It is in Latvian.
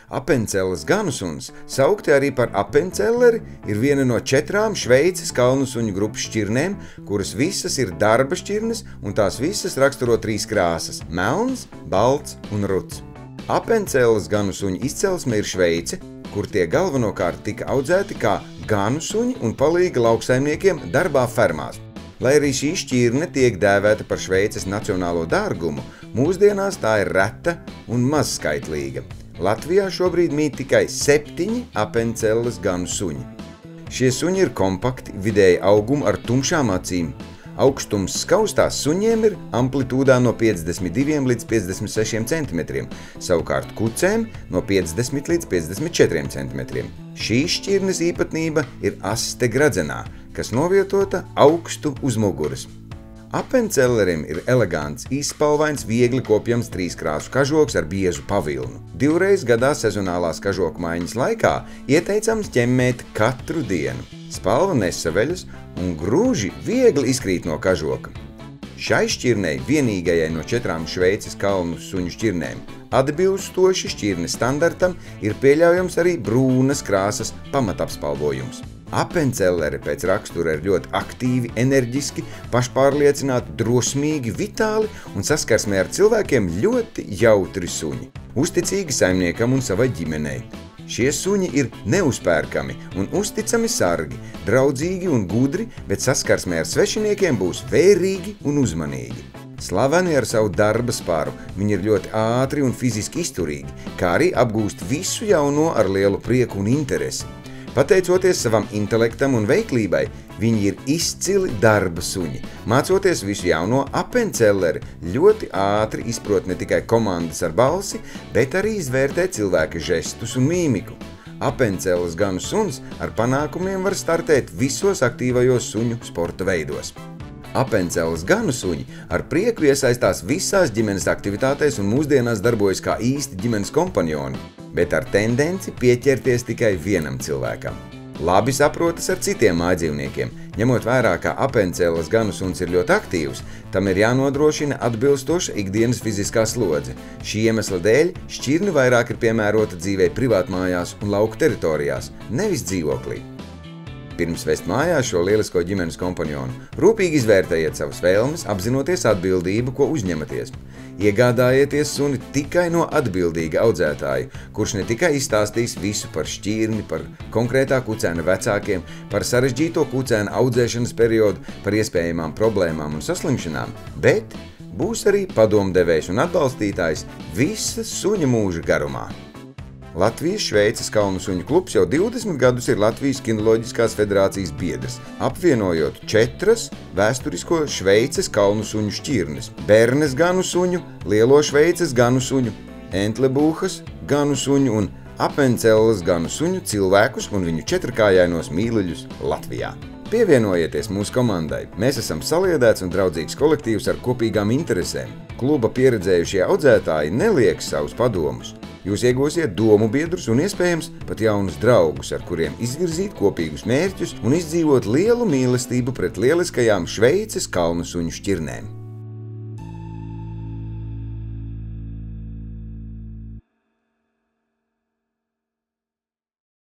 Appenceles ganusuns, saukti arī par appencelleri, ir viena no 4 Šveices kalnu suņu grupas šķirnēm, kuras visas ir darba šķirnes un tās visas raksturo 3 krāsas – melns, balts un ruds. Appenceles ganusuņu izcelsme ir Šveice, kur tie galvenokārt tika audzēti kā ganusuņi un palīgi lauksaimniekiem darbā fermās. Lai arī šī šķirne tiek dēvēta par Šveices nacionālo dārgumu, mūsdienās tā ir reta un mazskaitlīga. Latvijā šobrīd mīt tikai 7 Appenceles ganu suņi. Šie suņi ir kompakti, vidēji auguma ar tumšām acīm. Augstums skaustās suņiem ir amplitūdā no 52 līdz 56 cm, savukārt kucēm no 50 līdz 54 cm. Šīs šķirnes īpatnība ir aste gradzenā, kas novietota augstu uz muguras. Appencellerim ir elegants, izspalvains, viegli kopjams 3 krāsu kažoks ar biezu pavilnu. 2 reizes gadā sezonālās kažoku maiņas laikā ieteicams ķemmēt katru dienu. Spalva nesaveļas un grūži viegli izkrīt no kažoka. Šai šķirnei, vienīgajai no 4 Šveices kalnu suņu šķirnēm, atbilstoši šķirnes standartam ir pieļaujams arī brūnas krāsas pamatapspalvojums. Appencelleri pēc rakstura ir ļoti aktīvi, enerģiski, pašpārliecināti, drosmīgi, vitāli un saskarsmē ar cilvēkiem ļoti jautri suņi. Uzticīgi saimniekam un savai ģimenei. Šie suņi ir neuzpērkami un uzticami sargi, draudzīgi un gudri, bet saskarsmē ar svešiniekiem būs vērīgi un uzmanīgi. Slaveni ar savu darba spāru, viņi ir ļoti ātri un fiziski izturīgi, kā arī apgūst visu jauno ar lielu prieku un interesi. Pateicoties savam intelektam un veiklībai, viņi ir izcili darba suņi. Mācoties visu jauno, Appencelleri ļoti ātri izprot ne tikai komandas ar balsi, bet arī izvērtē cilvēka žestus un mīmiku. Appenceles ganu suns ar panākumiem var startēt visos aktīvajos suņu sporta veidos. Appenceles ganu suņi ar prieku iesaistās visās ģimenes aktivitātēs un mūsdienās darbojas kā īsti ģimenes kompanjoni, bet ar tendenci pieķerties tikai vienam cilvēkam. Labi saprotas ar citiem mājdzīvniekiem. Ņemot vērā, ka Appenceles ganu suns ir ļoti aktīvs, tam ir jānodrošina atbilstoša ikdienas fiziskā slodze. Šī iemesla dēļ šķirne vairāk ir piemērota dzīvei privātmājās un lauku teritorijās, nevis dzīvoklī. Pirms vest mājās šo lielisko ģimenes kompanjonu, rūpīgi izvērtējiet savas vēlmes, apzinoties atbildību, ko uzņematies. Iegādājieties suni tikai no atbildīga audzētāja, kurš ne tikai izstāstīs visu par šķirni, par konkrētā kucēna vecākiem, par sarežģīto kucēna audzēšanas periodu, par iespējamām problēmām un saslimšanām, bet būs arī padomdevējs un atbalstītājs visa suņa mūža garumā. Latvijas Šveices kalnu suņu klubs jau 20 gadus ir Latvijas kinoloģiskās federācijas biedrs, apvienojot 4 vēsturisko Šveices kalnu suņu šķirnes – Bernes ganu suņu, Lielo Šveices ganu suņu, Entlebuchas ganu suņu un Appenceles ganu suņu cilvēkus un viņu 4-kājainos mīluļus Latvijā. Pievienojieties mūsu komandai. Mēs esam saliedēts un draudzīgs kolektīvs ar kopīgām interesēm. Kluba pieredzējušie audzētāji nelieks savus padomus. Jūs iegūsiet domu biedrus un iespējams pat jaunus draugus, ar kuriem izvirzīt kopīgus mērķus un izdzīvot lielu mīlestību pret lieliskajām Šveices kalnu suņu šķirnēm.